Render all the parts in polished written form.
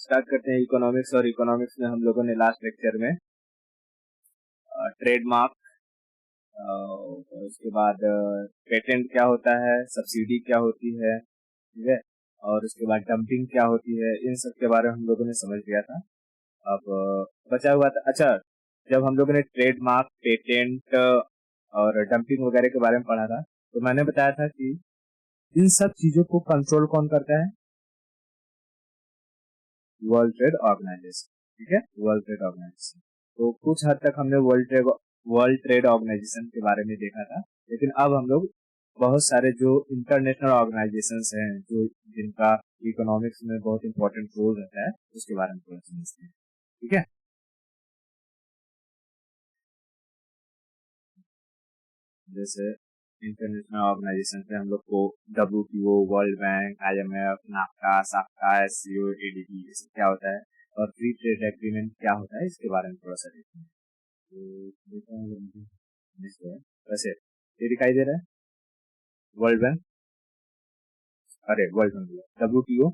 Start करते हैं economics. और इकोनॉमिक्स में हम लोगों ने लास्ट लेक्चर में ट्रेडमार्क, उसके बाद पेटेंट क्या होता है, सब्सिडी क्या होती है, ठीक है, और उसके बाद डंपिंग क्या होती है, इन सब के बारे में हम लोगों ने समझ लिया था। अब बचा हुआ था, अच्छा, जब हम लोगों ने ट्रेडमार्क, पेटेंट और डंपिंग वगैरह के बारे में पढ़ा था, तो मैंने बताया था कि इन सब चीजों को कंट्रोल कौन करता है? वर्ल्ड ट्रेड ऑर्गेनाइजेशन, ठीक है, वर्ल्ड ट्रेड ऑर्गेनाइजेशन। तो कुछ हद तक हमने वर्ल्ड ट्रेड ऑर्गेनाइजेशन के बारे में देखा था, लेकिन अब हम लोग बहुत सारे जो इंटरनेशनल ऑर्गेनाइजेशंस हैं, जो जिनका इकोनॉमिक्स में बहुत इंपॉर्टेंट रोल रहता है, उसके बारे में थोड़ा समझते हैं, ठीक है। जैसे इंटरनेशनल ऑर्गेनाइजेशन से हम लोग को WTO, world bank, IMF, NAFTA, SAFTA, SCO, ADB, ये सब क्या होता है, और फ्री ट्रेड एग्रीमेंट क्या होता है, इसके बारे में थोड़ा सा देखते हैं। तो देखते हैं वैसे ये दिखाई दे रहा है वर्ल्ड बैंक, अरे World Bank, WTO,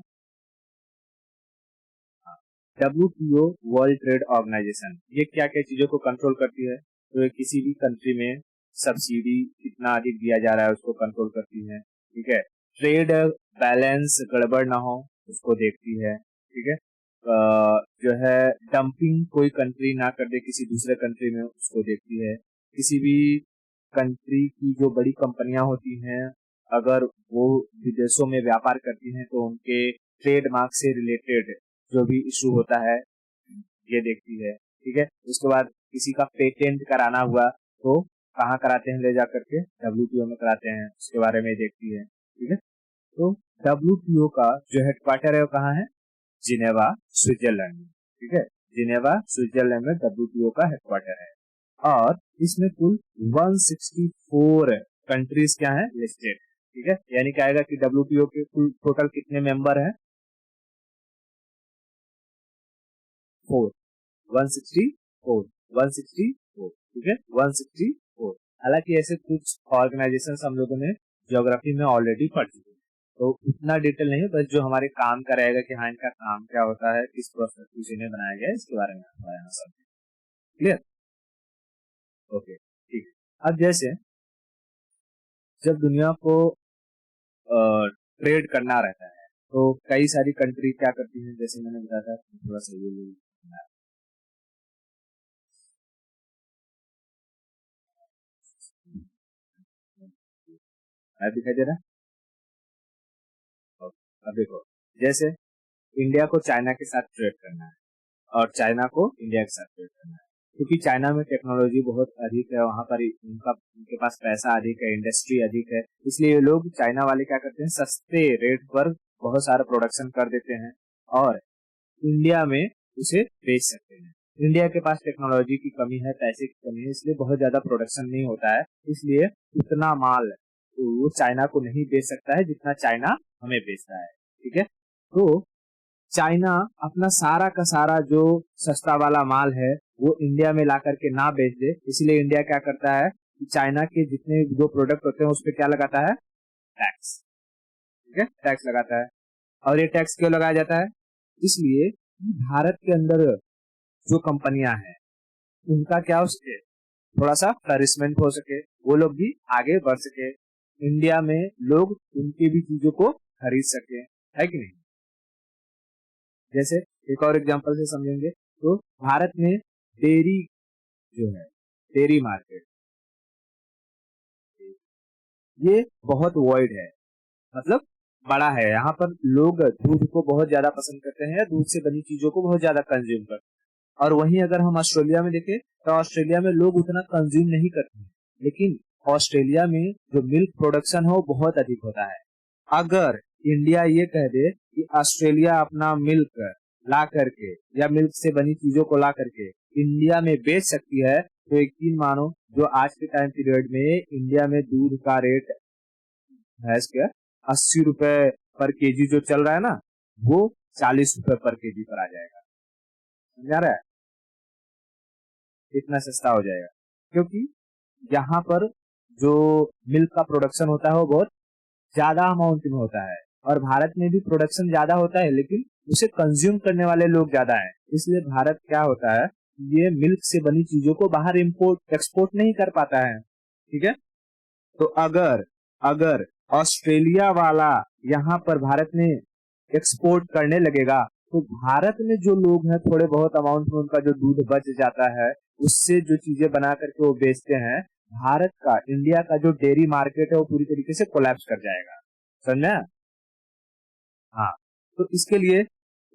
WTO World Trade Organization, ये क्या क्या चीजों को कंट्रोल करती है? तो ये किसी भी कंट्री में सब्सिडी कितना अधिक दिया जा रहा है उसको कंट्रोल करती है, ठीक है। ट्रेड बैलेंस गड़बड़ ना हो उसको देखती है, ठीक है। जो है डंपिंग कोई कंट्री ना कर दे किसी दूसरे कंट्री में, उसको देखती है। किसी भी कंट्री की जो बड़ी कंपनियां होती हैं, अगर वो विदेशों में व्यापार करती हैं, तो उनके ट्रेडमार्क से रिलेटेड जो भी इशू होता है, ये देखती है, ठीक है। उसके बाद किसी का पेटेंट कराना हुआ तो कहाँ कराते हैं, ले जा करके WTO में कराते हैं, उसके बारे में देखती है, ठीक है। तो WTO का जो हेडक्वार्टर है वो कहाँ है? जिनेवा, स्विट्जरलैंड में, ठीक है। जिनेवा, स्विट्जरलैंड में WTO का हेडक्वार्टर है। और इसमें कुल 164 कंट्रीज क्या है, लिस्टेड, ठीक है। यानी क्या आएगा कि WTO के कुल टोटल कितने मेंबर हैं? 4, 164, 164, ठीक है, 164। हालांकि ऐसे कुछ ऑर्गेनाइजेशन हम लोगों ने ज्योग्राफी में ऑलरेडी पढ़ चुके हैं, तो इतना डिटेल नहीं है, बस जो हमारे काम का रहेगा कि हाँ इनका काम क्या होता है, किस प्रोसेस से इन्हें बनाया गया है, इसके बारे में बताया सब। क्लियर? ओके, ठीक है। अब जैसे जब दुनिया को ट्रेड करना रहता है, तो कई सारी कंट्री क्या करती हैं, जैसे मैंने बताया था, थोड़ा सा ये दिखाई दे रहा है। अब देखो, जैसे इंडिया को चाइना के साथ ट्रेड करना है और चाइना को इंडिया के साथ ट्रेड करना है, क्योंकि चाइना में टेक्नोलॉजी बहुत अधिक है, वहां पर उनके पास पैसा अधिक है, इंडस्ट्री अधिक है, इसलिए लोग चाइना वाले क्या करते हैं, सस्ते रेट पर बहुत सारा प्रोडक्शन कर देते हैं और इंडिया में उसे बेच सकते हैं। इंडिया के पास टेक्नोलॉजी की कमी है, पैसे की कमी है, इसलिए बहुत ज्यादा प्रोडक्शन नहीं होता है, इसलिए उतना माल तो वो चाइना को नहीं बेच सकता है जितना चाइना हमें बेचता है, ठीक है। तो चाइना अपना सारा का सारा जो सस्ता वाला माल है वो इंडिया में ला करके ना बेच दे, इसलिए इंडिया क्या करता है कि चाइना के जितने जो प्रोडक्ट होते हैं उस पर क्या लगाता है, टैक्स, ठीक है, टैक्स लगाता है। और ये टैक्स क्यों लगाया जाता है? इसलिए भारत के अंदर जो कंपनियां हैं उनका क्या हो सके, थोड़ा सा फ्लरिशमेंट हो सके, वो लोग भी आगे बढ़ सके, इंडिया में लोग उनकी भी चीजों को खरीद सके, है कि नहीं। जैसे एक और एग्जांपल से समझेंगे तो भारत में डेयरी जो है, डेयरी मार्केट, ये बहुत वाइड है, मतलब बड़ा है। यहाँ पर लोग दूध को बहुत ज्यादा पसंद करते हैं, दूध से बनी चीजों को बहुत ज्यादा कंज्यूम करते हैं। और वहीं अगर हम ऑस्ट्रेलिया में देखें तो ऑस्ट्रेलिया में लोग उतना कंज्यूम नहीं करते हैं, लेकिन ऑस्ट्रेलिया में जो मिल्क प्रोडक्शन है वो बहुत अधिक होता है। अगर इंडिया ये कह दे कि ऑस्ट्रेलिया अपना मिल्क ला करके या मिल्क से बनी चीजों को ला करके इंडिया में बेच सकती है, तो यकीन मानो जो आज के टाइम पीरियड में इंडिया में दूध का रेट भैंस के 80 रुपए पर केजी जो चल रहा है ना, वो 40 रुपए पर केजी पर आ जाएगा। समझा रहा है? इतना सस्ता हो जाएगा, क्योंकि यहाँ पर जो मिल्क का प्रोडक्शन होता है वो बहुत ज्यादा अमाउंट में होता है, और भारत में भी प्रोडक्शन ज्यादा होता है लेकिन उसे कंज्यूम करने वाले लोग ज्यादा हैं। इसलिए भारत क्या होता है, ये मिल्क से बनी चीजों को बाहर इंपोर्ट एक्सपोर्ट नहीं कर पाता है। ठीक है, तो अगर अगर ऑस्ट्रेलिया वाला यहाँ पर भारत में एक्सपोर्ट करने लगेगा, तो भारत में जो लोग हैं थोड़े बहुत अमाउंट में उनका जो दूध बच जाता है, उससे जो चीजें बना करके वो बेचते हैं, भारत का, इंडिया का जो डेयरी मार्केट है वो पूरी तरीके से कोलैप्स कर जाएगा। समझा? हाँ, तो इसके लिए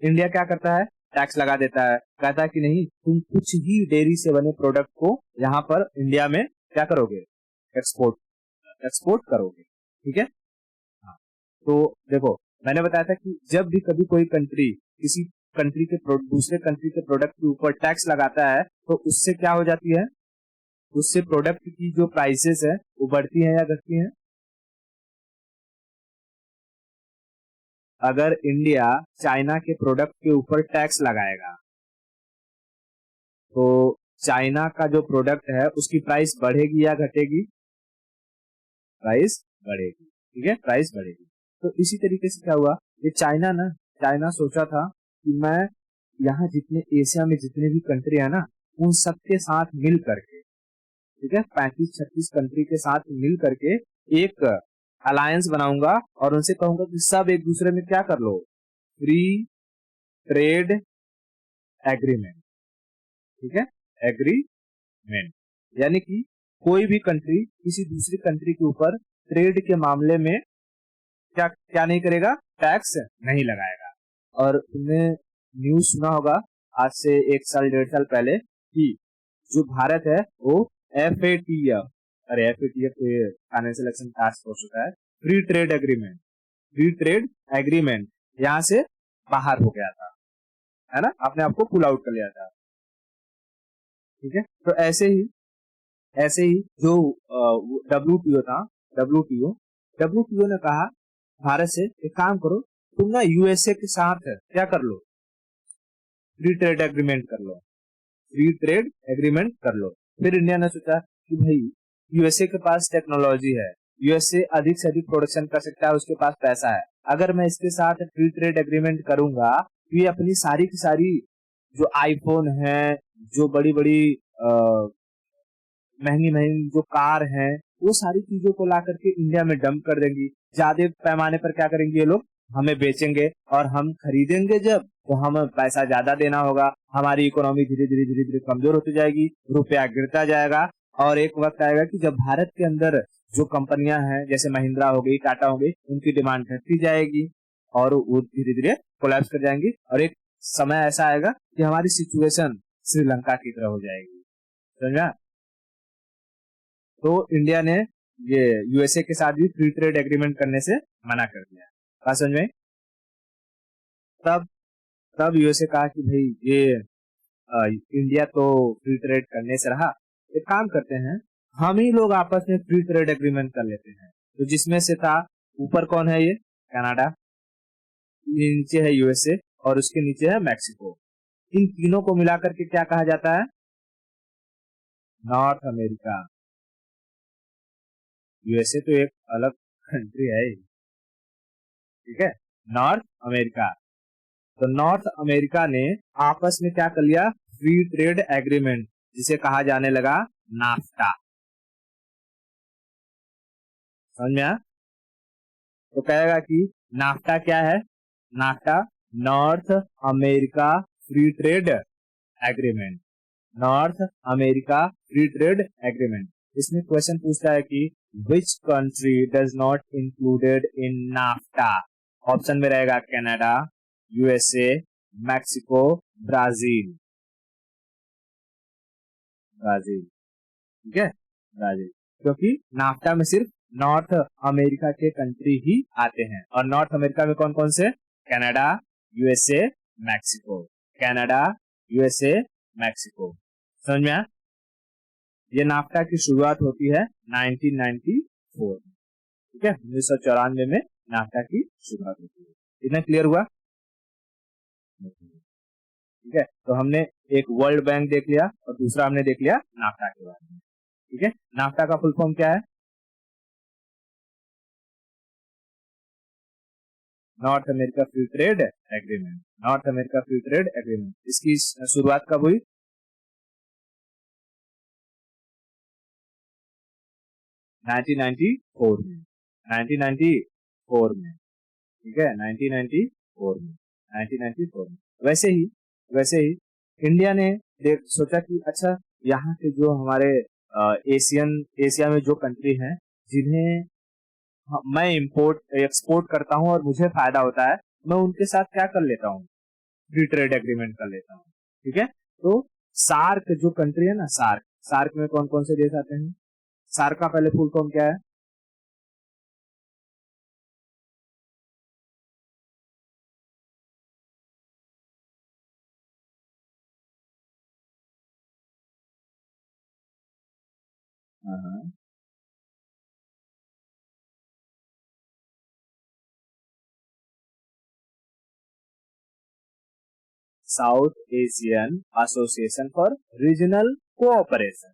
इंडिया क्या करता है, टैक्स लगा देता है, कहता है कि नहीं, तुम कुछ ही डेयरी से बने प्रोडक्ट को यहाँ पर इंडिया में क्या करोगे, एक्सपोर्ट एक्सपोर्ट करोगे। ठीक है, हाँ, तो देखो मैंने बताया था कि जब भी कभी कोई कंट्री किसी कंट्री के दूसरे कंट्री के प्रोडक्ट के ऊपर टैक्स लगाता है, तो उससे क्या हो जाती है, उससे प्रोडक्ट की जो प्राइसेस है वो बढ़ती है या घटती है। अगर इंडिया चाइना के प्रोडक्ट के ऊपर टैक्स लगाएगा, तो चाइना का जो प्रोडक्ट है उसकी प्राइस बढ़ेगी या घटेगी, प्राइस बढ़ेगी। ठीक है, प्राइस बढ़ेगी। तो इसी तरीके से क्या हुआ, ये चाइना सोचा था कि मैं यहाँ जितने एशिया में जितने भी कंट्री है ना, उन सबके साथ मिल करके, ठीक है, 35-36 कंट्री के साथ मिल करके एक अलायंस बनाऊंगा और उनसे कहूंगा कि सब एक दूसरे में क्या कर लो, फ्री ट्रेड एग्रीमेंट। ठीक है, एग्रीमेंट, यानी कि कोई भी कंट्री किसी दूसरी कंट्री के ऊपर ट्रेड के मामले में क्या क्या नहीं करेगा, टैक्स नहीं लगाएगा। और तुमने न्यूज सुना होगा आज से 1 साल 1.5 साल पहले कि जो भारत है वो FATF, अरे FATF financial action task force होता है, फ्री ट्रेड एग्रीमेंट यहाँ से बाहर हो गया था, है ना, अपने आप को पुल आउट कर लिया था। ठीक है, तो ऐसे ही जो WTO था, WTO ने कहा भारत से, एक काम करो तुम ना USA के साथ क्या कर लो, फ्री ट्रेड एग्रीमेंट कर लो, फ्री ट्रेड एग्रीमेंट कर लो। फिर इंडिया ने सोचा कि भाई USA के पास टेक्नोलॉजी है, USA अधिक से अधिक प्रोडक्शन कर सकता है, उसके पास पैसा है, अगर मैं इसके साथ फ्री ट्रेड एग्रीमेंट करूंगा तो ये अपनी सारी की सारी जो आईफोन है, जो बड़ी बड़ी महंगी महंगी जो कार हैं, वो सारी चीजों को ला करके इंडिया में डंप कर देंगी। ज्यादा पैमाने पर क्या करेंगे ये लोग, हमें बेचेंगे और हम खरीदेंगे जब, तो हमें पैसा ज्यादा देना होगा, हमारी इकोनॉमी धीरे धीरे धीरे धीरे कमजोर होती जाएगी, रुपया गिरता जाएगा, और एक वक्त आएगा कि जब भारत के अंदर जो कंपनियां हैं जैसे महिंद्रा हो गई, टाटा हो गई, उनकी डिमांड घटती जाएगी और वो धीरे धीरे कोलैप्स कर जाएंगी, और एक समय ऐसा आएगा कि हमारी सिचुएशन श्रीलंका की तरह हो जाएगी। समझा? तो इंडिया ने ये USA के साथ भी फ्री ट्रेड एग्रीमेंट करने से मना कर दिया। बात समझ में? तब तब USA कहा कि भाई ये इंडिया तो फ्री ट्रेड करने से रहा, एक काम करते हैं, हम ही लोग आपस में फ्री ट्रेड एग्रीमेंट कर लेते हैं। तो जिसमें से था, ऊपर कौन है, ये कनाडा, नीचे है USA और उसके नीचे है मैक्सिको। इन तीनों को मिलाकर के क्या कहा जाता है, नॉर्थ अमेरिका। USA तो एक अलग कंट्री है, ठीक है, नॉर्थ अमेरिका। तो नॉर्थ अमेरिका ने आपस में क्या कर लिया, फ्री ट्रेड एग्रीमेंट, जिसे कहा जाने लगा नाफ्टा। समझ में आया? तो कहेगा कि नाफ्टा क्या है, NAFTA north America free trade agreement, north America free trade agreement. इसमें क्वेश्चन पूछता है कि which country does not included in NAFTA. Option में रहेगा Canada, USA, Mexico, Brazil. Brazil, ठीक है, ब्राजील, क्योंकि नाफ्टा में सिर्फ नॉर्थ अमेरिका के कंट्री ही आते हैं, और नॉर्थ अमेरिका में कौन कौन से, Canada, USA, Mexico, Canada, USA, Mexico. समझ में आया? ये नाफ्टा की शुरुआत होती है 1994, ठीक है, 1994 में नाफ्टा की शुरुआत होती है। इतना क्लियर हुआ? ठीक है, तो हमने एक वर्ल्ड बैंक देख लिया और दूसरा हमने देख लिया नाफ्टा के बारे में। ठीक है, नाफ्टा का फुल फॉर्म क्या है, north America free trade agreement, north America free trade agreement. इसकी शुरुआत कब हुई? 1994 में, 1994 में, ठीक है, 1994 में, 1994 में। वैसे ही इंडिया ने देख सोचा कि अच्छा, यहाँ के जो हमारे एशिया में जो कंट्री हैं जिन्हें मैं इंपोर्ट एक्सपोर्ट करता हूँ और मुझे फायदा होता है, मैं उनके साथ क्या कर लेता हूँ, फ्री ट्रेड एग्रीमेंट कर लेता हूँ। ठीक है, तो सार्क जो कंट्री है ना, सार्क, सार्क में कौन कौन से देश आते हैं? सार्क का पहले फुल फॉर्म क्या है? हाँ, south Asian association for regional cooperation.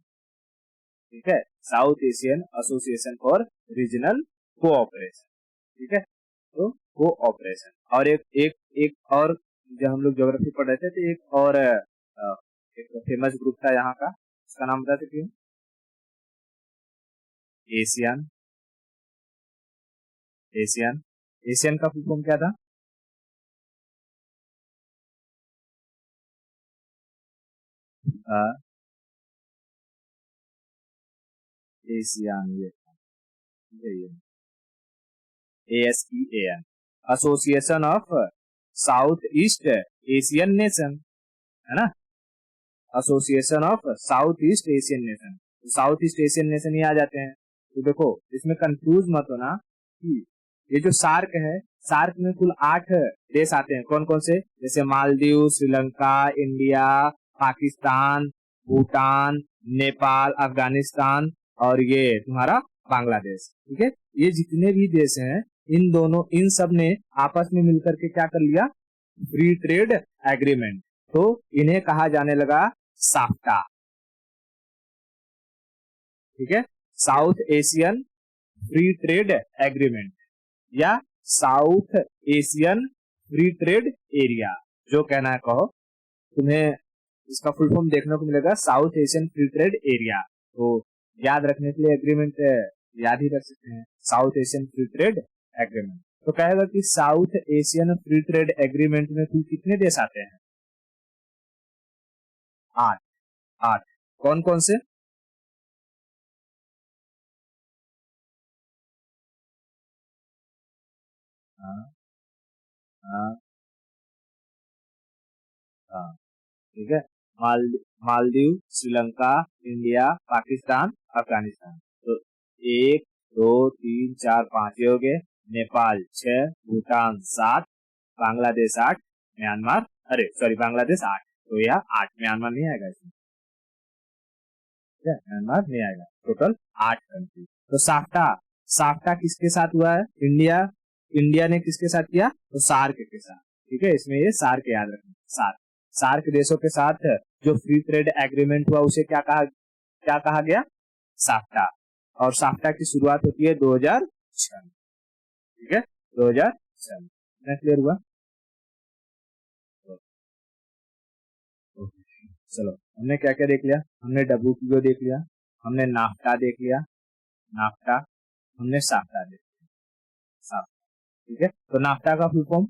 ठीक है, South Asian association for regional cooperation. ठीक है, तो कोऑपरेशन। और एक और, जब हम लोग ज्योग्राफी पढ़ रहे थे तो एक फेमस ग्रुप था यहाँ का, उसका नाम बता सकती हूँ? एशियन, एशियन, एशियन का फुल फॉर्म क्या था? एशियान, ये ASEAN, Association of South East Asian Nation, है ना, Association of South East Asian Nation. South East Asian Nation ही आ जाते हैं। तो देखो, इसमें कंफ्यूज मत होना कि ये जो सार्क है, सार्क में कुल 8 देश आते हैं। कौन कौन से? जैसे मालदीव, श्रीलंका, इंडिया, पाकिस्तान, भूटान, नेपाल, अफगानिस्तान और ये तुम्हारा बांग्लादेश। ठीक है, ये जितने भी देश हैं, इन सब ने आपस में मिलकर के क्या कर लिया? Free trade agreement. तो इन्हें कहा जाने लगा साफ्टा। ठीक है, South Asian free trade agreement या South Asian free trade area, जो कहना है कहो। तुम्हें इसका फुल फॉर्म देखने को मिलेगा, south Asian free trade area. तो याद रखने के लिए एग्रीमेंट याद ही रख सकते हैं, south Asian free trade agreement. तो कहेगा कि south Asian free trade agreement में कुल कितने देश आते हैं? 8, 8। कौन कौन से? हाँ, हाँ, हाँ, ठीक है, मालदीव, श्रीलंका, इंडिया, पाकिस्तान, अफगानिस्तान। तो 1, 2, 3, 4, 5 ये हो गए। नेपाल 6, भूटान 7, बांग्लादेश 8, म्यांमार, अरे सॉरी, बांग्लादेश 8। तो यह 8, म्यांमार नहीं आएगा इसमें। ठीक है, म्यांमार नहीं आएगा। Total 8 country. तो साफ्टा, साफ्टा किसके साथ हुआ है? इंडिया, इंडिया ने किसके साथ किया? तो सार्क के साथ। ठीक है, इसमें ये सार्क याद रखना, सार्क। सार्क देशों के साथ जो फ्री ट्रेड एग्रीमेंट हुआ उसे क्या कहा गया? साफ्टा। और साफ्टा की शुरुआत होती है 2006 में। ठीक है, 2006 में। इतना क्लियर हुआ? चलो, हमने क्या क्या देख लिया? हमने WTO देख लिया, हमने नाफ्टा देख लिया, नाफ्टा, हमने साफ्टा देख लिया, साफ्टा। ठीक है, तो नाफ्टा का full form?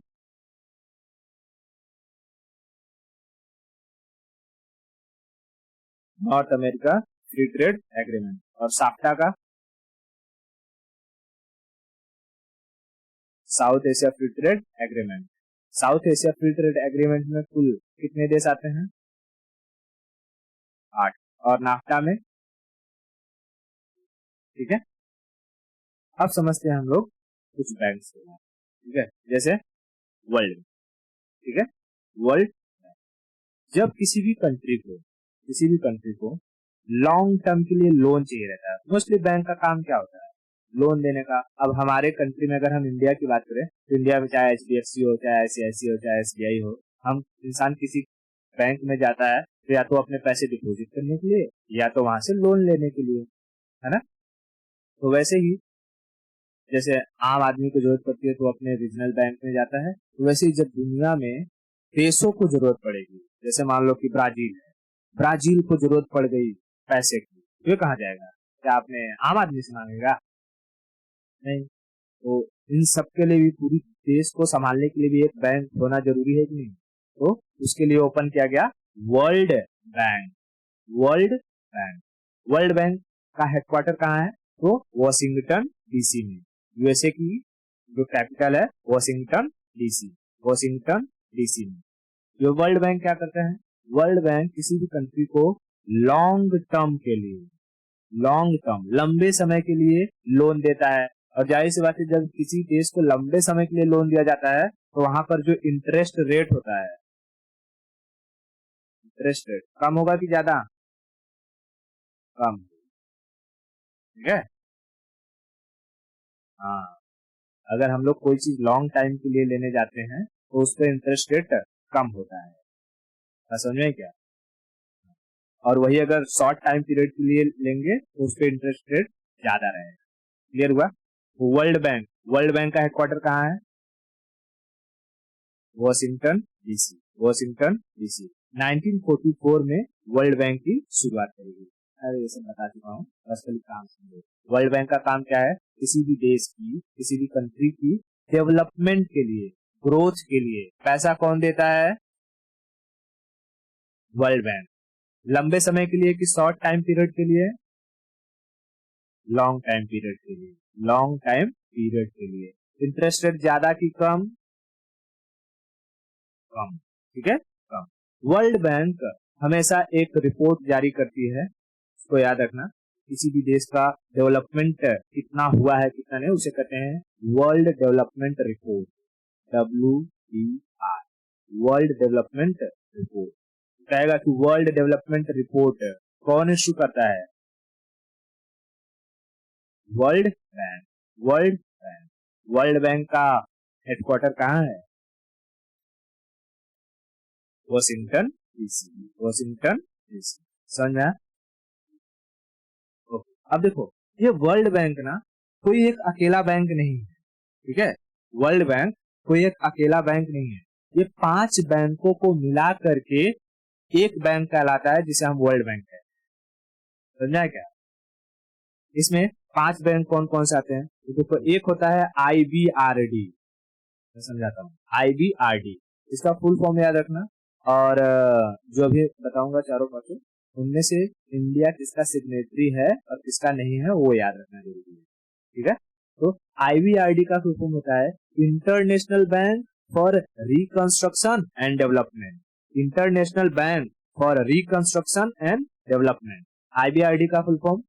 North America free trade agreement. और साफ्टा का? South Asia free trade agreement. South Asia free trade agreement में कुल कितने देश आते हैं? 8। और नाफ्टा में? ठीक है, अब समझते हैं हम लोग कुछ बैंक्स के बारे में। ठीक है, जैसे वर्ल्ड, ठीक है, वर्ल्ड। जब किसी भी कंट्री को लॉन्ग टर्म के लिए लोन चाहिए रहता है, मोस्टली बैंक का काम क्या होता है? लोन देने का। अब हमारे कंट्री में अगर हम इंडिया की बात करें, तो इंडिया में चाहे HDFC हो, चाहे ICICI हो, चाहे SBI हो, हम इंसान किसी बैंक में जाता है तो या तो अपने पैसे डिपॉजिट करने के लिए या तो वहां से लोन लेने के लिए, है ना। तो वैसे ही जैसे आम आदमी को जरूरत पड़ती है तो अपने रीजनल बैंक में जाता है, तो वैसे ही जब दुनिया में देशों को जरूरत पड़ेगी, जैसे मान लो कि ब्राजील है, ब्राजील को जरूरत पड़ गई पैसे की, तो ये कहाँ जाएगा? क्या आपने आम आदमी से मांगेगा? नहीं। तो इन सब के लिए भी, पूरी देश को संभालने के लिए भी एक बैंक होना जरूरी है कि नहीं? तो उसके लिए ओपन किया गया world bank. World bank, world bank का हेडक्वार्टर कहाँ है? तो वॉशिंगटन डीसी में। यूएसए की जो कैपिटल है वॉशिंगटन डीसी, वॉशिंगटन डीसी में। ये वर्ल्ड बैंक क्या करता है? वर्ल्ड बैंक किसी भी कंट्री को लॉन्ग टर्म के लिए, लॉन्ग टर्म, लंबे समय के लिए लोन देता है। और जाहिर सी बात है, जब किसी देश को लंबे समय के लिए लोन दिया जाता है तो वहां पर जो इंटरेस्ट रेट होता है, इंटरेस्ट रेट कम होगा कि ज्यादा? कम। ठीक है। हाँ, अगर हम लोग कोई चीज लॉन्ग टाइम के लिए लेने जाते हैं तो उस पर इंटरेस्ट रेट कम होता है, समझ में क्या? और वही अगर शॉर्ट टाइम पीरियड के लिए लेंगे तो उस पर इंटरेस्ट रेट ज्यादा रहेगा। क्लियर हुआ? वर्ल्ड बैंक, वर्ल्ड बैंक का हेडक्वार्टर कहाँ है? Washington DC, Washington DC. 1944 में वर्ल्ड बैंक की शुरुआत करी गई। अरे ये सब बता चुका हूँ, बस खाली काम समझो। वर्ल्ड बैंक का काम क्या है? किसी भी देश की, किसी भी कंट्री की डेवलपमेंट के लिए, ग्रोथ के लिए पैसा कौन देता है? World bank. लंबे समय के लिए कि शॉर्ट टाइम पीरियड के लिए? लॉन्ग टाइम पीरियड के लिए, लॉन्ग टाइम पीरियड के लिए। इंटरेस्ट रेट ज्यादा की कम? कम। ठीक है, कम। वर्ल्ड बैंक हमेशा एक रिपोर्ट जारी करती है, उसको याद रखना। किसी भी देश का डेवलपमेंट कितना हुआ है कितना नहीं, उसे कहते हैं world development report, WDR, world development report. कहेगा कि वर्ल्ड डेवलपमेंट रिपोर्ट कौन इश्यू करता है? World bank, world bank. World bank का हेडक्वार्टर कहाँ है? Washington DC, Washington DC. समझ में? अब देखो, ये वर्ल्ड बैंक ना कोई एक अकेला बैंक नहीं है। ठीक है, वर्ल्ड बैंक कोई एक अकेला बैंक नहीं है, ये 5 बैंकों को मिला करके एक बैंक कहलाता है, जिसे हम वर्ल्ड बैंक कहते हैं। समझा क्या? इसमें 5 बैंक कौन कौन से आते हैं? तो देखो, एक होता है IBRD, मैं समझाता हूँ, IBRD, इसका फुल फॉर्म याद रखना। और जो अभी बताऊंगा चारों पांचों, उनमें से इंडिया किसका सिग्नेटरी है और किसका नहीं है वो याद रखना जरूरी है। ठीक है, तो IBRD का फुल फॉर्म होता है international bank for reconstruction and development, international bank for reconstruction and development. IBRD का full form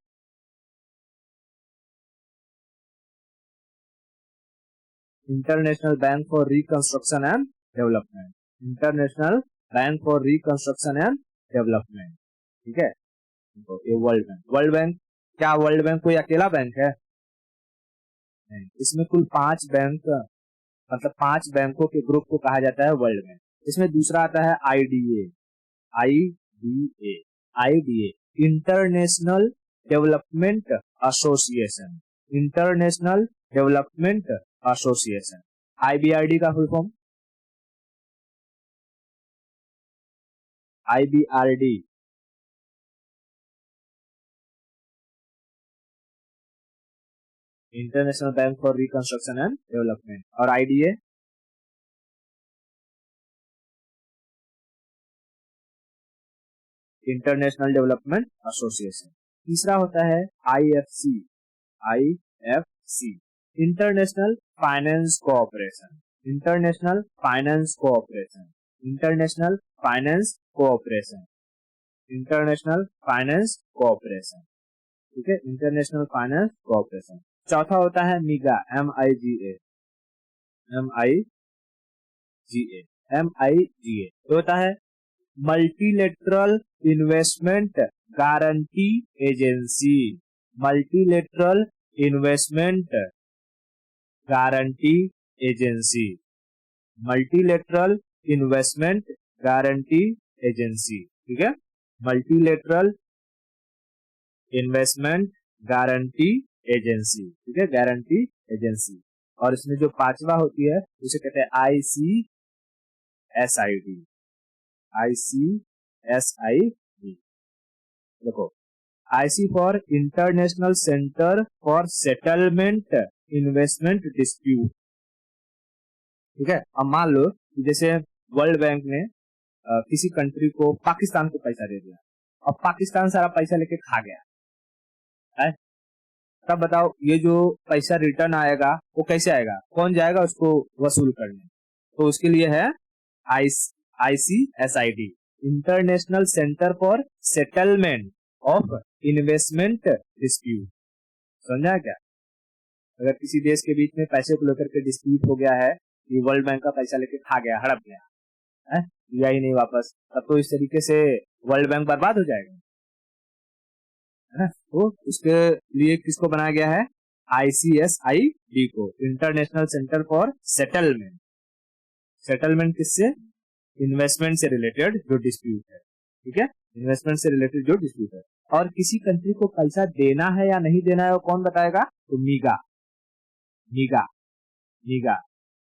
international bank for reconstruction and development, international bank for reconstruction and development. ठीक है, तो ये वर्ल्ड बैंक। वर्ल्ड बैंक क्या, world bank कोई अकेला bank है? नहीं, इसमें कुल 5 बैंक, मतलब 5 बैंकों के ग्रुप को कहा जाता है वर्ल्ड बैंक। इसमें दूसरा आता है IDA, IDA, IDA, international development association, international development association. IBRD का full form? IBRD, international bank for reconstruction and development. और IDA? International development association. तीसरा होता है IFC, IFC, international finance cooperation, international finance cooperation, international finance cooperation, international finance cooperation. ठीक है, international finance cooperation. चौथा होता है MIGA, MIGA, MIGA, MIGA। तो होता है multilateral investment guarantee agency, multilateral investment guarantee agency, multilateral investment guarantee agency. ठीक है, मल्टीलेटरल इन्वेस्टमेंट गारंटी एजेंसी। ठीक है, गारंटी एजेंसी। और इसमें जो पांचवा होती है उसे कहते हैं ICSID। ICSID देखो, IC for international centre for settlement investment dispute. ठीक है, अब मान लो कि जैसे वर्ल्ड बैंक ने किसी कंट्री को, पाकिस्तान को पैसा दे दिया, अब पाकिस्तान सारा पैसा लेके खा गया है, तब बताओ ये जो पैसा रिटर्न आएगा वो कैसे आएगा, कौन जाएगा उसको वसूल करने? तो उसके लिए है ICSID, international centre for settlement of investment dispute. समझा क्या? अगर किसी देश के बीच में पैसे को लेकर के डिस्प्यूट हो गया है कि वर्ल्ड बैंक का पैसा लेके खा गया, हड़प गया है, दिया ही नहीं वापस, तब तो इस तरीके से वर्ल्ड बैंक बर्बाद हो जाएगा, है ना। तो उसके लिए किसको बनाया गया है? ICSID को, international centre for settlement. Settlement किससे? इन्वेस्टमेंट से रिलेटेड जो डिस्प्यूट है। ठीक है, इन्वेस्टमेंट से रिलेटेड जो डिस्प्यूट है। और किसी कंट्री को पैसा देना है या नहीं देना है वो कौन बताएगा? तो मीगा। मीगा मीगा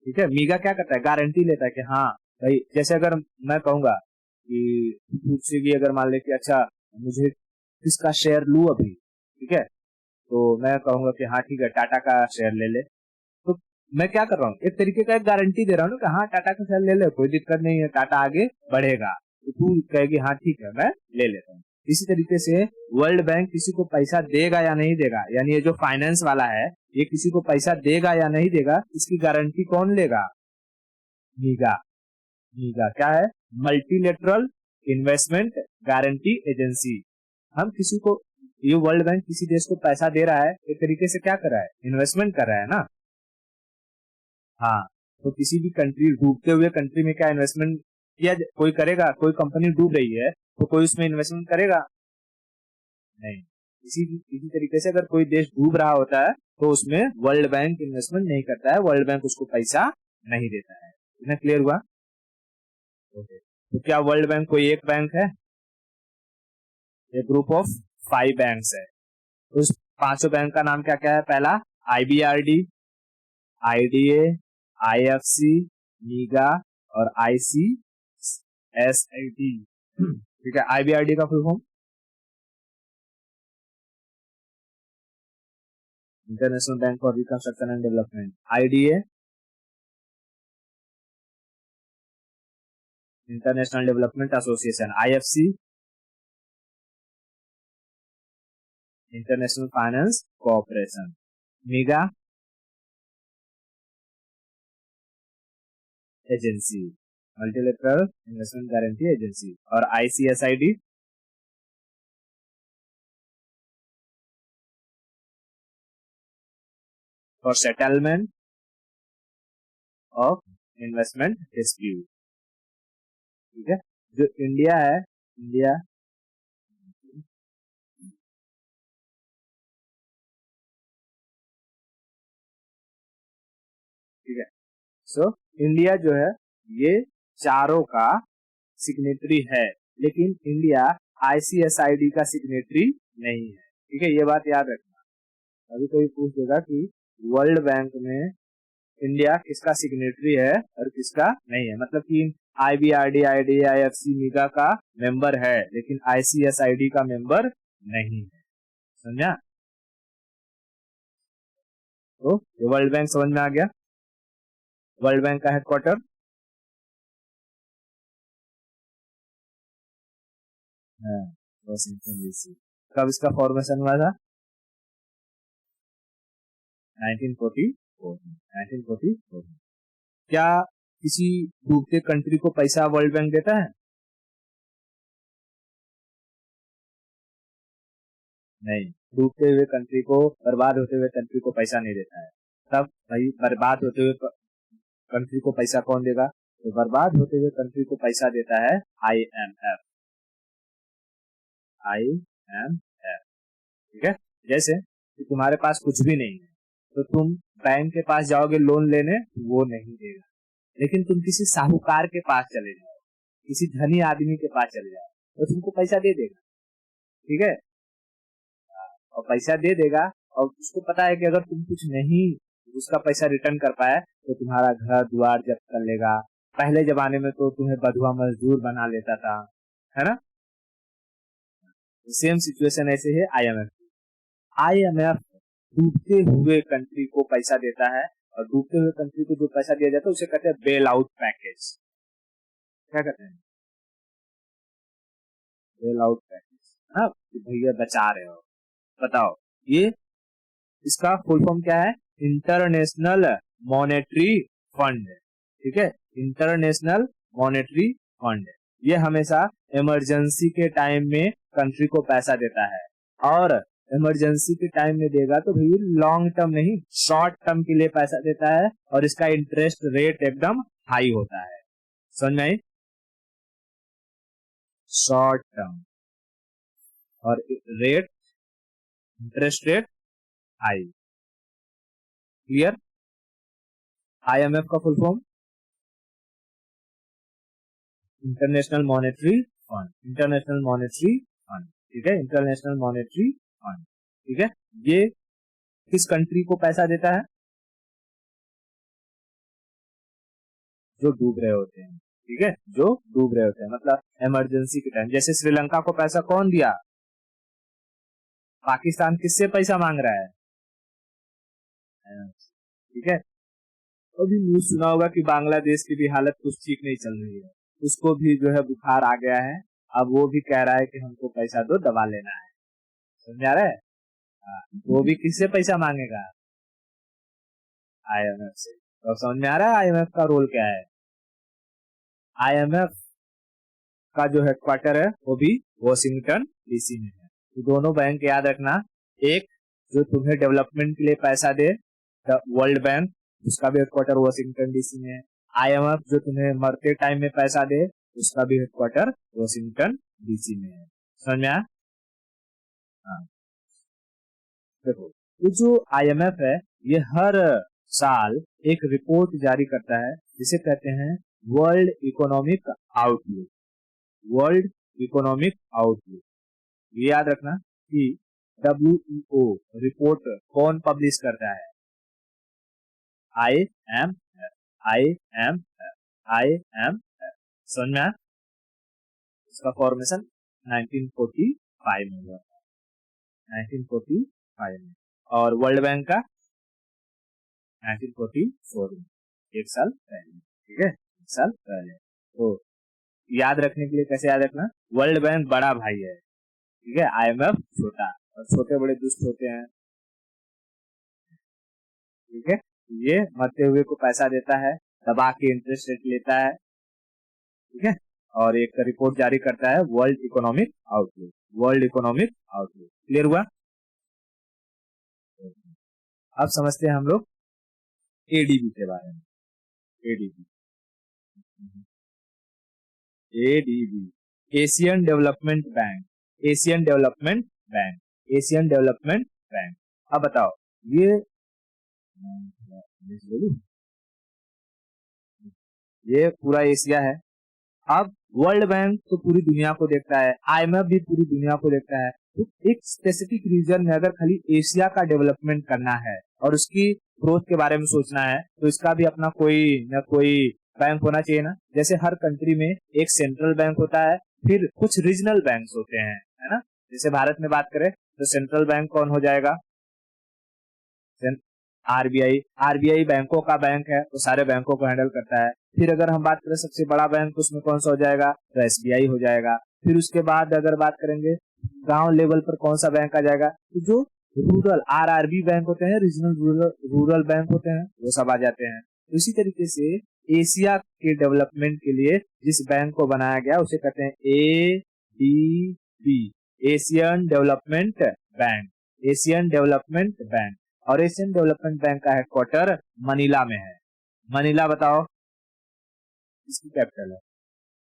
ठीक है, मीगा क्या करता है? गारंटी लेता है कि हाँ भाई, जैसे अगर मैं कहूंगा कि मुझसे भी अगर मान ले कि अच्छा मुझे किसका शेयर लूं अभी, ठीक है, तो मैं कहूंगा कि हाँ ठीक है टाटा का शेयर ले ले, तो मैं क्या कर रहा हूँ? एक तरीके का एक गारंटी दे रहा हूँ कि हाँ टाटा का शेयर ले ले, कोई दिक्कत नहीं है, टाटा आगे बढ़ेगा, तो तू कहेगी हाँ ठीक है मैं ले लेता हूँ। इसी तरीके से वर्ल्ड बैंक किसी को पैसा देगा या नहीं देगा, यानी ये जो फाइनेंस वाला है ये किसी को पैसा देगा या नहीं देगा, इसकी गारंटी कौन लेगा? मीगा। मीगा क्या है? Multilateral investment guarantee agency. हम किसी को, ये वर्ल्ड बैंक किसी देश को पैसा दे रहा है, एक तरीके से क्या कर रहा है? इन्वेस्टमेंट कर रहा है ना। हाँ, तो किसी भी कंट्री, डूबते हुए कंट्री में क्या इन्वेस्टमेंट किया कोई करेगा? कोई कंपनी डूब रही है तो कोई उसमें इन्वेस्टमेंट करेगा? नहीं। इसी तरीके से अगर कोई देश डूब रहा होता है तो उसमें वर्ल्ड बैंक इन्वेस्टमेंट नहीं करता है, वर्ल्ड बैंक उसको पैसा नहीं देता है। इतना क्लियर हुआ? ओके। तो क्या वर्ल्ड बैंक कोई एक बैंक है? ये ग्रुप ऑफ 5 बैंक्स है। तो उस पांचों बैंक का नाम क्या क्या है? पहला IBRD, IDA, IFC, मीगा और ICSID। ठीक है, IBRD का full form international bank for reconstruction and development. IDA international development association. IFC international finance cooperation. मीगा agency, multilateral investment guarantee agency. और ICSID for settlement of investment dispute. ठीक है, जो India है, India ठीक है, सो इंडिया जो है ये चारों का सिग्नेटरी है, लेकिन इंडिया ICSID का सिग्नेटरी नहीं है। ठीक है, ये बात याद रखना। अभी कोई पूछ देगा कि वर्ल्ड बैंक में इंडिया किसका सिग्नेटरी है और किसका नहीं है, मतलब कि IBRD, IDA, IFC, मीगा का मेंबर है लेकिन ICSID का मेंबर नहीं है। समझा? तो वर्ल्ड बैंक समझ में आ गया। वर्ल्ड बैंक का हेडक्वार्टर वॉशिंगटन DC। कब इसका फॉर्मेशन हुआ था? 1944। 1944। क्या किसी डूबते कंट्री को पैसा वर्ल्ड बैंक देता है? नहीं, डूबते हुए कंट्री को, बर्बाद होते हुए कंट्री को पैसा नहीं देता है। तब भाई बर्बाद होते हुए कंट्री को पैसा कौन देगा? तो बर्बाद होते हुए कंट्री को पैसा देता है IMF। IMF। ठीक है, जैसे कि तुम्हारे पास कुछ भी नहीं है तो तुम बैंक के पास जाओगे लोन लेने, वो नहीं देगा, लेकिन तुम किसी साहूकार के पास चले जाओ, किसी धनी आदमी के पास चले जाओ, तो तुमको पैसा दे देगा। ठीक है, और पैसा दे देगा, और उसको पता है कि अगर तुम कुछ नहीं उसका पैसा रिटर्न कर पाए तो तुम्हारा घर द्वार जब्त कर लेगा। पहले जमाने में तो तुम्हें बंधुआ मजदूर बना लेता था, है ना। सेम सिचुएशन ऐसे है आईएमएफ। आईएमएफ डूबते हुए कंट्री को पैसा देता है, और डूबते हुए कंट्री को जो पैसा दिया जाता है उसे कहते हैं बेल आउट पैकेज। क्या कहते हैं? बेल आउट पैकेज, हाँ भैया बचा रहे हो। बताओ ये इसका फुल फॉर्म क्या है? इंटरनेशनल मॉनेटरी फंड, ठीक है, इंटरनेशनल मॉनेटरी फंड। ये हमेशा इमरजेंसी के टाइम में कंट्री को पैसा देता है, और इमरजेंसी के टाइम में देगा तो भैया लॉन्ग टर्म नहीं, शॉर्ट टर्म के लिए पैसा देता है, और इसका इंटरेस्ट रेट एकदम हाई होता है। समझ में आई? शॉर्ट टर्म और rate, interest rate high. Clear? IMF का full form International Monetary Fund, International Monetary Fund, ठीक है, इंटरनेशनल मॉनेटरी फंड, ठीक है। ये किस कंट्री को पैसा देता है? जो डूब रहे होते हैं, ठीक है, जो डूब रहे होते हैं, मतलब इमरजेंसी के टाइम। जैसे श्रीलंका को पैसा कौन दिया? पाकिस्तान किससे पैसा मांग रहा है? ठीक है। अभी न्यूज सुना होगा कि बांग्लादेश की भी हालत कुछ ठीक नहीं चल रही है, उसको भी जो है बुखार आ गया है। अब वो भी कह रहा है कि हमको पैसा दो, दवा लेना है। समझ आ रहा है? वो भी किससे पैसा मांगेगा? आईएमएफ से। तो समझ में आ रहा है आईएमएफ का रोल क्या है? आईएमएफ का जो हेडक्वार्टर है वो भी वॉशिंगटन डीसी में है। तो दोनों बैंक याद रखना, एक जो तुम्हें डेवलपमेंट के लिए पैसा दे, वर्ल्ड बैंक, उसका भी हेडक्वार्टर वॉशिंगटन डीसी में है। आईएमएफ जो तुम्हें मरते टाइम में पैसा दे, उसका भी हेडक्वार्टर वॉशिंगटन डीसी में है। समझ में आया? हाँ। देखो ये जो आईएमएफ है ये हर साल एक रिपोर्ट जारी करता है जिसे कहते हैं world economic outlook. World economic outlook, ये याद रखना कि WEO रिपोर्ट कौन पब्लिश करता है? IMF, IMF, IMF। समझ में आया? इसका फॉर्मेशन 1945 में हुआ था, 1945 में, और वर्ल्ड बैंक का 1944 में, एक साल पहले, ठीक है, एक साल पहले। तो याद रखने के लिए कैसे याद रखना? वर्ल्ड बैंक बड़ा भाई है, ठीक है, आईएमएफ छोटा, और छोटे बड़े दुष्ट होते हैं, ठीक है। ये मरते हुए को पैसा देता है, दबा के इंटरेस्ट रेट लेता है, ठीक है, और एक रिपोर्ट जारी करता है world economic outlook, world economic outlook. Clear हुआ? अब समझते हैं हम लोग एडीबी के बारे में। ADB, ADB Asian development bank, Asian development bank, Asian development bank. अब बताओ ये पूरा एशिया है। अब वर्ल्ड बैंक तो पूरी दुनिया को देखता है, आईएमएफ भी पूरी दुनिया को देखता है। तो एक स्पेसिफिक रीजन में अगर खाली एशिया का डेवलपमेंट करना है और उसकी ग्रोथ के बारे में सोचना है तो इसका भी अपना कोई न कोई बैंक होना चाहिए ना। जैसे हर कंट्री में एक सेंट्रल बैंक होता है, फिर कुछ रीजनल बैंक्स होते हैं, है ना। जैसे भारत में बात करें तो सेंट्रल बैंक कौन हो जाएगा? आरबीआई। आरबीआई बैंकों का बैंक है, तो सारे बैंकों को हैंडल करता है। फिर अगर हम बात करें सबसे बड़ा बैंक तो उसमें कौन सा हो जाएगा? तो एसबीआई हो जाएगा। फिर उसके बाद अगर बात करेंगे गांव लेवल पर कौन सा बैंक आ जाएगा? तो जो रूरल आरआरबी बैंक होते हैं, रीजनल रूरल बैंक होते हैं, वो सब आ जाते हैं। तो इसी तरीके से एशिया के डेवलपमेंट के लिए जिस बैंक को बनाया गया उसे कहते हैं ADB, Asian development bank, Asian development bank. और एशियन डेवलपमेंट बैंक का हेडक्वार्टर मनीला में है। मनीला बताओ इसकी कैपिटल है,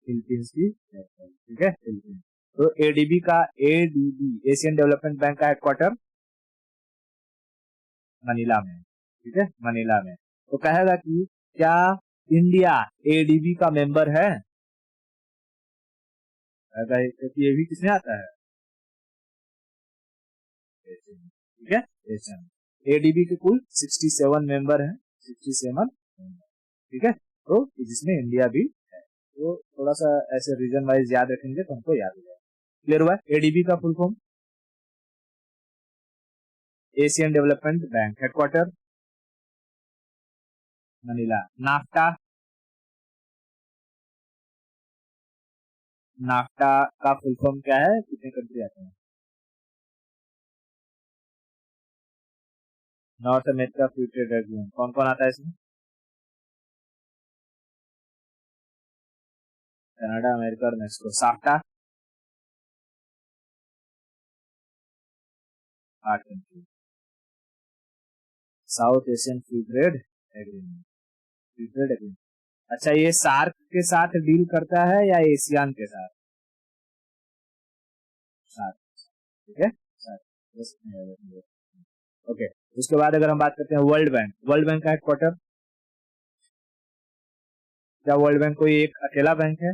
फिलीपींस की कैपिटल, ठीक है, फिलीपींस। तो एडीबी का, एडीबी एशियन डेवलपमेंट बैंक का हेडक्वार्टर मनीला में, ठीक है, मनीला में। तो कहेगा कि क्या इंडिया एडीबी का मेंबर है? क्योंकि ये भी किसमें आता है? ठीक है, एशियन। एडीबी के कुल 67 मेंबर हैं, 67, ठीक है। तो जिसमें इंडिया भी है, तो थोड़ा सा ऐसे रीजन वाइज याद रखेंगे तो हमको याद हो जाएगा। क्लियर हुआ? एडीबी का full form Asian development bank, headquarter Manila. NAFTA, NAFTA का फुल फॉर्म क्या है, कितने कंट्री आते हैं? North America free trade agreement, कौन कौन आता है इसमें? कनाडा, अमेरिका और Mexico. SAFTA 8 country. South Asian free trade agreement, free trade agreement. अच्छा, ये सार्क के साथ डील करता है या एशियान के साथ? सार्क, ठीक है, सार्क। ओके, उसके बाद अगर हम बात करते हैं वर्ल्ड बैंक, वर्ल्ड बैंक का हेडक्वार्टर, क्या वर्ल्ड बैंक कोई एक अकेला बैंक है?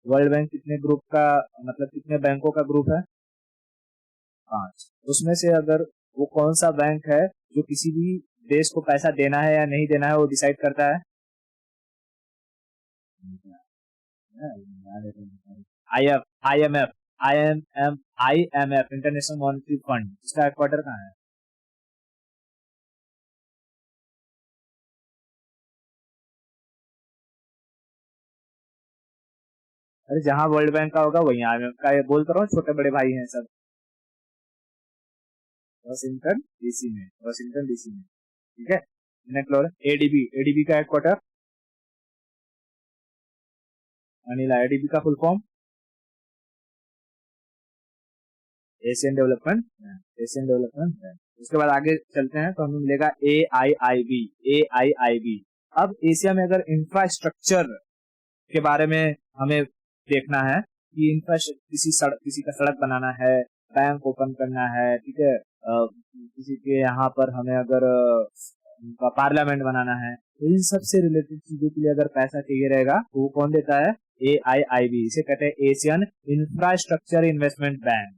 वर्ल्ड बैंक कितने ग्रुप का, मतलब कितने बैंकों का ग्रुप है? 5। उसमें से अगर वो कौन सा बैंक है जो किसी भी देश को पैसा देना है या नहीं देना है वो डिसाइड करता है? IMF, IMF international Monetary fund, इसका हेडक्वार्टर कहाँ है? अरे जहां वर्ल्ड बैंक का होगा वही IMF का, ये बोलता रहा हूँ, छोटे बड़े भाई हैं सब। वॉशिंगटन डीसी में, वॉशिंगटन डीसी में, ठीक है। एडीबी, एडीबी का हेडक्वार्टर मनीला। एडीबी का full form Asian development bank, Asian development bank. उसके बाद आगे चलते हैं तो हमें मिलेगा AIIB, AIIB। अब एशिया में अगर इंफ्रास्ट्रक्चर के बारे में हमें देखना है कि इंफ्रास्ट्रक्चर, किसी का सड़क बनाना है, बैंक ओपन करना है, ठीक है, किसी के यहाँ पर हमें अगर उनका पार्लियामेंट बनाना है, तो इन सबसे रिलेटेड चीजों के लिए अगर पैसा चाहिए रहेगा तो वो कौन देता है? AIIB। इसे कहते हैं Asian infrastructure investment bank,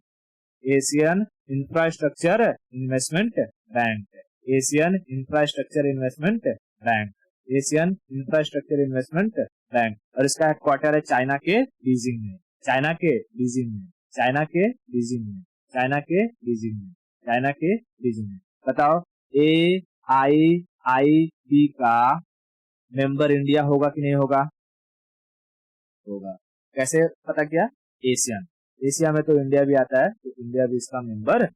Asian infrastructure investment bank, Asian infrastructure investment bank, Asian infrastructure investment bank. और इसका हेडक्वार्टर है चाइना के बीजिंग में, चाइना के बीजिंग में, चाइना के बीजिंग में, चाइना के बीजिंग में, चाइना के बीजिंग में। बताओ, AIIB का मेंबर इंडिया होगा कि नहीं होगा? होगा। कैसे पता किया? एशियन, एशिया में तो इंडिया भी आता है, तो इंडिया भी इसका मेंबर है,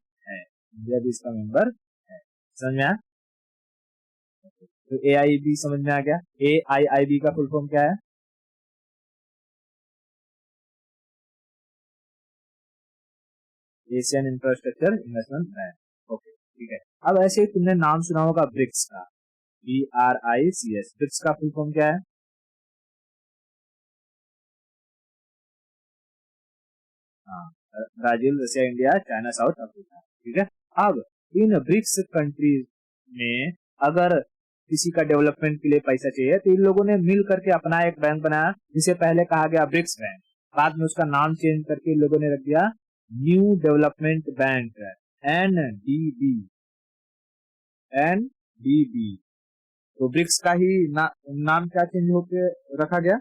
इंडिया भी इसका मेंबर है। समझ में आया? तो AIIB समझ में आ गया। AIIB का फुल फॉर्म क्या है? Asian infrastructure investment bank. Okay, ठीक है। अब ऐसे ही तुमने नाम सुना होगा ब्रिक्स का, BRICS। ब्रिक्स का फुल फॉर्म क्या है? हाँ, Brazil, Russia, India, China, south Africa, ठीक है। अब इन ब्रिक्स कंट्रीज में अगर किसी का डेवलपमेंट के लिए पैसा चाहिए तो इन लोगों ने मिल करके अपना एक बैंक बनाया, जिसे पहले कहा गया ब्रिक्स बैंक। बाद में उसका नाम चेंज करके इन लोगों ने रख दिया new development bank, NDB, NDB। तो ब्रिक्स का ही नाम क्या चेंज होके रखा गया?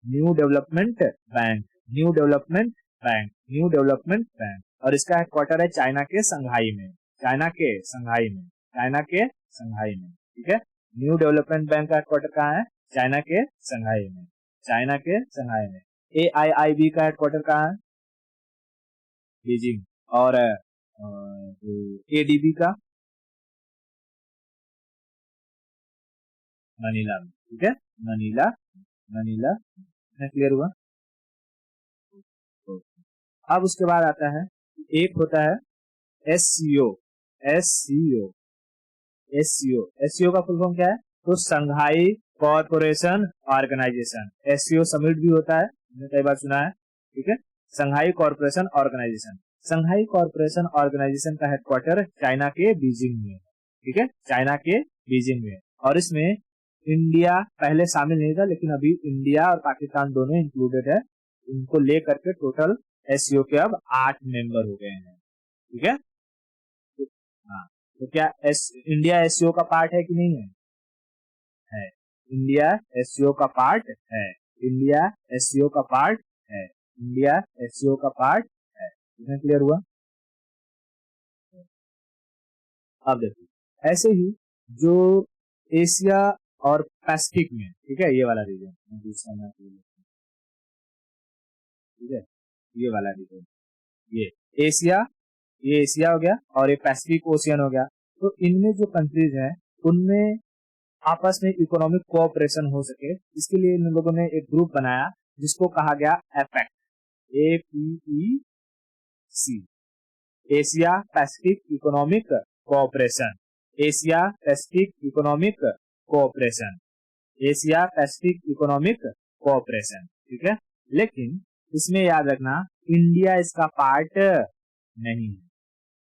New development bank, new development bank, new development bank. और इसका हेडक्वार्टर है चाइना के संघाई में, चाइना के संघाई में, चाइना के संघाई में, ठीक है। न्यू डेवलपमेंट बैंक का हेडक्वार्टर कहाँ है? चाइना के संघाई में, चाइना के संघाई में। AIIB का हेडक्वार्टर कहाँ है? बीजिंग। और ADB का मनीला में, ठीक है, मनीला, मनीला। क्लियर हुआ? अब उसके बाद आता है, एक होता है SCO, SCO, SCO, SCO का फुल फॉर्म क्या है? तो Shanghai corporation organisation. SCO summit भी होता है, मैंने कई बार सुना है, ठीक है। Shanghai corporation organisation, Shanghai corporation organisation का हेडक्वार्टर चाइना के बीजिंग में, ठीक है, चाइना के बीजिंग में। और इसमें इंडिया पहले शामिल नहीं था, लेकिन अभी इंडिया और पाकिस्तान दोनों इंक्लूडेड है। इनको लेकर के टोटल SCO के अब 8 मेंबर हो गए हैं, ठीक है। तो क्या इंडिया एससीओ का पार्ट है कि नहीं है? है। इंडिया एससीओ का पार्ट है। इंडिया एससीओ का पार्ट है। इंडिया एससीओ का पार्ट है। इतना क्लियर हुआ? अब देखो ऐसे ही जो एशिया और पैसिफिक में, ठीक है, ये वाला रीजन दूसरा मैं ठीक है, ये वाला रीजन, ये एशिया, ये एशिया हो गया और ये पैसिफिक ओशियन हो गया। तो इनमें जो कंट्रीज हैं उनमें आपस में इकोनॉमिक कोऑपरेशन हो सके, इसके लिए इन लोगों ने एक ग्रुप बनाया जिसको कहा गया APEC, APEC, Asia Pacific economic cooperation. Asia Pacific economic cooperation, Asia Pacific economic cooperation, ठीक है। लेकिन इसमें याद रखना इंडिया इसका पार्ट नहीं है।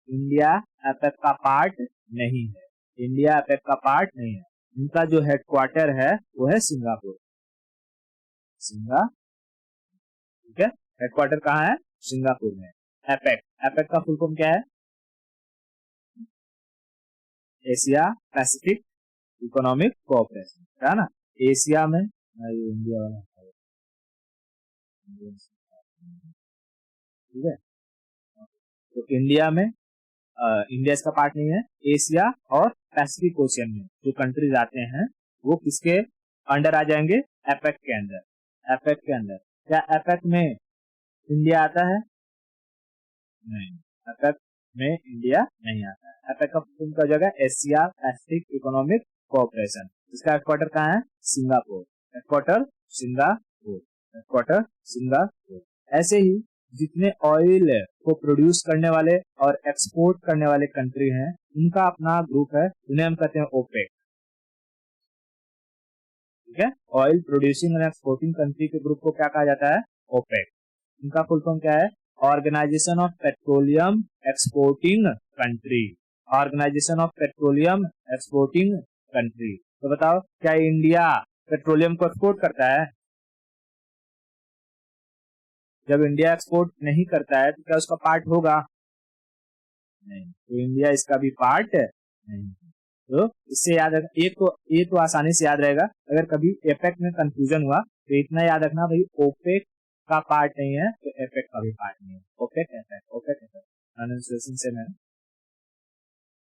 इंडिया एपेक का पार्ट नहीं है। इंडिया एपेक का पार्ट नहीं है। इनका जो हेडक्वार्टर है वो है सिंगापुर। ठीक है, हेडक्वार्टर कहाँ है? सिंगापुर में। एपेक, एपेक का फुल फॉर्म क्या है? एशिया पैसिफिक इकोनॉमिक कोऑपरेशन, है ना। एशिया में इंडिया वाला, ठीक है। तो इंडिया में इंडिया इसका पार्ट नहीं है। एशिया और पैसिफिक ओशियन में जो कंट्रीज आते हैं वो किसके अंडर आ जाएंगे? एपेक के अंदर। एपेक के अंदर। क्या एपेक में इंडिया आता है? नहीं, एपेक में इंडिया नहीं आता है। एपेक का उनका जगह एशिया पैसिफिक इकोनॉमिक कोऑपरेशन। इसका हेडक्वार्टर कहाँ है? Singapore. Headquarter Singapore, headquarter Singapore. ऐसे ही जितने ऑयल को प्रोड्यूस करने वाले और एक्सपोर्ट करने वाले कंट्री हैं उनका अपना ग्रुप है, उन्हें हम कहते हैं ओपेक, ठीक है। Oil producing and exporting country के ग्रुप को क्या कहा जाता है? ओपेक। इनका फुल फॉर्म क्या है? Organisation of petroleum exporting country. Organisation of petroleum exporting country. तो बताओ क्या इंडिया पेट्रोलियम को एक्सपोर्ट करता है? जब इंडिया एक्सपोर्ट नहीं करता है तो क्या उसका पार्ट होगा? नहीं। तो इंडिया इसका भी पार्ट नहीं। तो इससे याद रखना, ये तो आसानी से याद रहेगा। अगर कभी एपेक में कंफ्यूजन हुआ तो इतना याद रखना भाई, ओपेक का पार्ट नहीं है तो एपेक का भी पार्ट नहीं है। OPEC APEC, OPEC APEC pronunciation से मैं,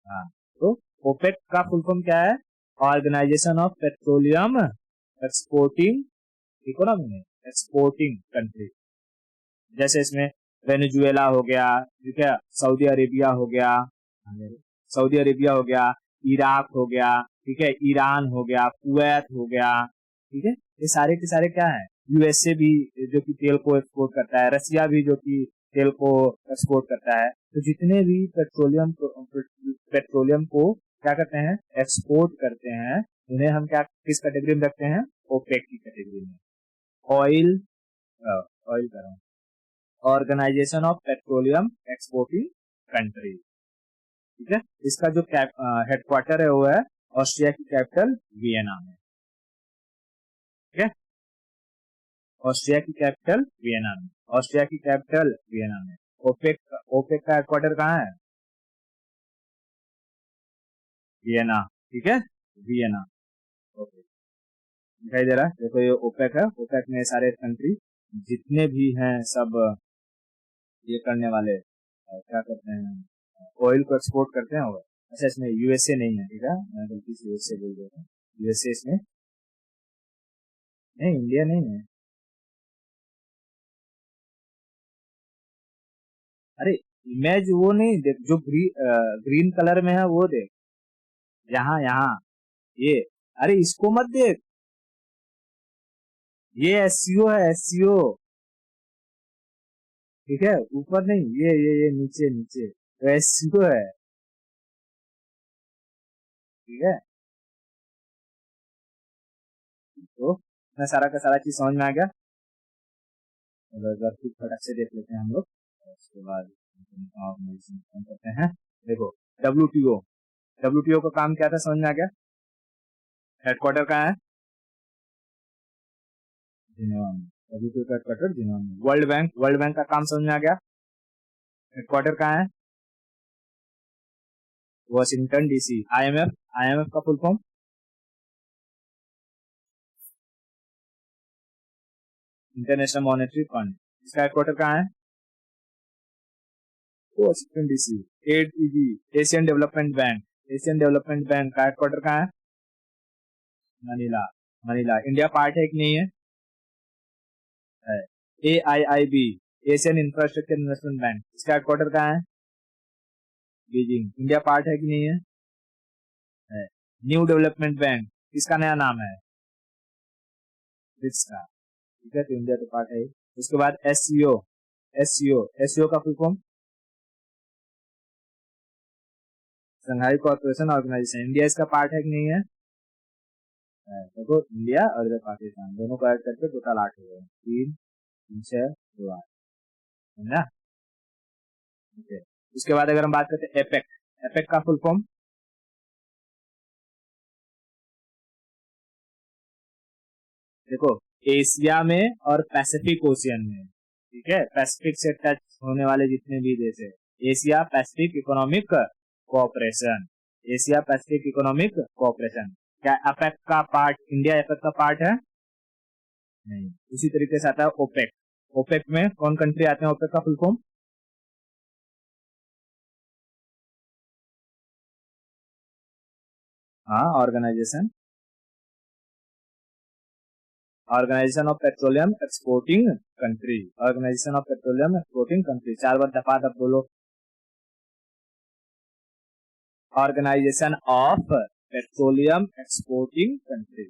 हाँ। तो ओपेक का फुल फॉर्म क्या है? Organisation of petroleum exporting economy में, एक्सपोर्टिंग कंट्री। जैसे इसमें वेनेजुएला हो गया, ठीक है, सऊदी अरेबिया हो गया, सऊदी अरेबिया हो गया, इराक हो गया, ठीक है, ईरान हो गया, कुवैत हो गया, ठीक है। ये सारे के सारे क्या है? यूएसए भी जो कि तेल को एक्सपोर्ट करता है, रसिया भी जो कि तेल को एक्सपोर्ट करता है। तो जितने भी पेट्रोलियम को क्या करते हैं? एक्सपोर्ट करते हैं, उन्हें हम क्या किस कैटेगरी में रखते हैं? ओपेक की कैटेगरी में। ऑयल, ऑयल कर रहा हूँ, organisation of petroleum exporting country, ठीक है। इसका जो हेडक्वार्टर है वो है ऑस्ट्रिया की कैपिटल वियना में, ठीक है। ऑस्ट्रिया की कैपिटल वियना में, ऑस्ट्रिया की कैपिटल वियना में। ओपेक का हेडक्वार्टर कहाँ है? वियना, ठीक है, वियना। ओके, दिखाई दे रहा है? देखो ये ओपेक है। ओपेक में सारे कंट्री जितने भी हैं सब ये करने वाले क्या करते हैं? ऑयल को एक्सपोर्ट करते हैं। अच्छा, इसमें यूएसए नहीं है, ठीक है, मैं गलती से यूएसए बोल देता हूँ। यूएसए इसमें नहीं, इंडिया नहीं है। अरे इमेज वो नहीं देख, जो ग्रीन कलर में है वो देख, यहाँ यहाँ ये, अरे इसको मत देख, ये एससीओ है, एससीओ, ठीक है, ऊपर नहीं, ये नीचे नीचे तो एससीओ है, ठीक है। तो मैं सारा का सारा चीज समझ में आ गया। अगर कुछ फटक से देख लेते हैं हम लोग, उसके बाद करते हैं। देखो डब्ल्यूटीओ, डब्ल्यूटीओ का काम क्या था? समझ में आ गया। हेडक्वार्टर कहाँ है? जिनेवा में। डब्ल्यूटीओ का हेडक्वार्टर जिनेवा में। वर्ल्ड बैंक, वर्ल्ड बैंक का काम समझ में आ गया। हेडक्वार्टर कहाँ है? Washington DC. आईएमएफ, आईएमएफ का full form International Monetary fund. इसका हेडक्वार्टर कहाँ है? Washington DC. ADB, Asian development bank, Asian development bank का हेडक्वार्टर कहाँ है? Manila, Manila. इंडिया पार्ट है कि नहीं है? AIIB, Asian infrastructure investment bank, इसका हेडक्वार्टर कहाँ है? बीजिंग। इंडिया पार्ट है कि नहीं है? न्यू डेवलपमेंट बैंक, इसका नया नाम है इसका। ठीक है, तो इंडिया तो पार्ट है। उसके बाद एससीओ, एससीओ, एससीओ का full form Shanghai corporation organisation. India इसका पार्ट है कि नहीं है? देखो, इंडिया और इधर पाकिस्तान दोनों को ऐड करके टोटल 8 हो गए। 3, 3, 6, 2, 8, समझा? ओके। उसके बाद अगर हम बात करते हैं एपेक, एपेक का फुल फॉर्म देखो, एशिया में और पैसिफिक ओशियन में, ठीक है, पैसिफिक से टच होने वाले जितने भी देश है, Asia Pacific economic cooperation, Asia Pacific economic cooperation. क्या एपेक का पार्ट, इंडिया एपेक का पार्ट है? नहीं। उसी तरीके से आता है ओपेक। ओपेक में कौन कंट्री आते हैं? ओपेक का फुल फॉर्म हाँ, organisation, organisation of petroleum exporting country, organisation of petroleum exporting country. 4 बार दफा दब बोलो, organisation of petroleum exporting country.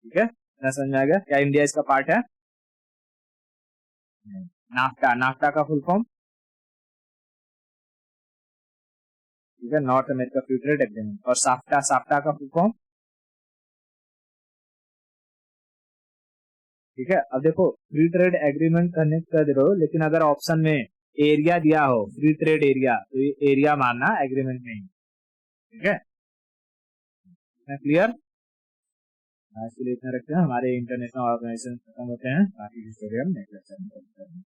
ठीक है, ना समझ में आ गया? क्या इंडिया इसका पार्ट है? नाफ्टा, नाफ्टा का फुल फॉर्म ठीक है, north America free trade agreement. और साफ्टा, साफ्टा का फुल फॉर्म ठीक है। अब देखो, फ्री ट्रेड एग्रीमेंट करने कर रहे हो, लेकिन अगर ऑप्शन में एरिया दिया हो फ्री ट्रेड एरिया, तो ये एरिया मानना, एग्रीमेंट नहीं। ठीक है, क्लियर? आज के लिए इतना रखते हैं। हमारे इंटरनेशनल ऑर्गेनाइजेशन खत्म होते हैं, बाकी की स्टोरी हम नेक्स्ट लेक्चर में करेंगे।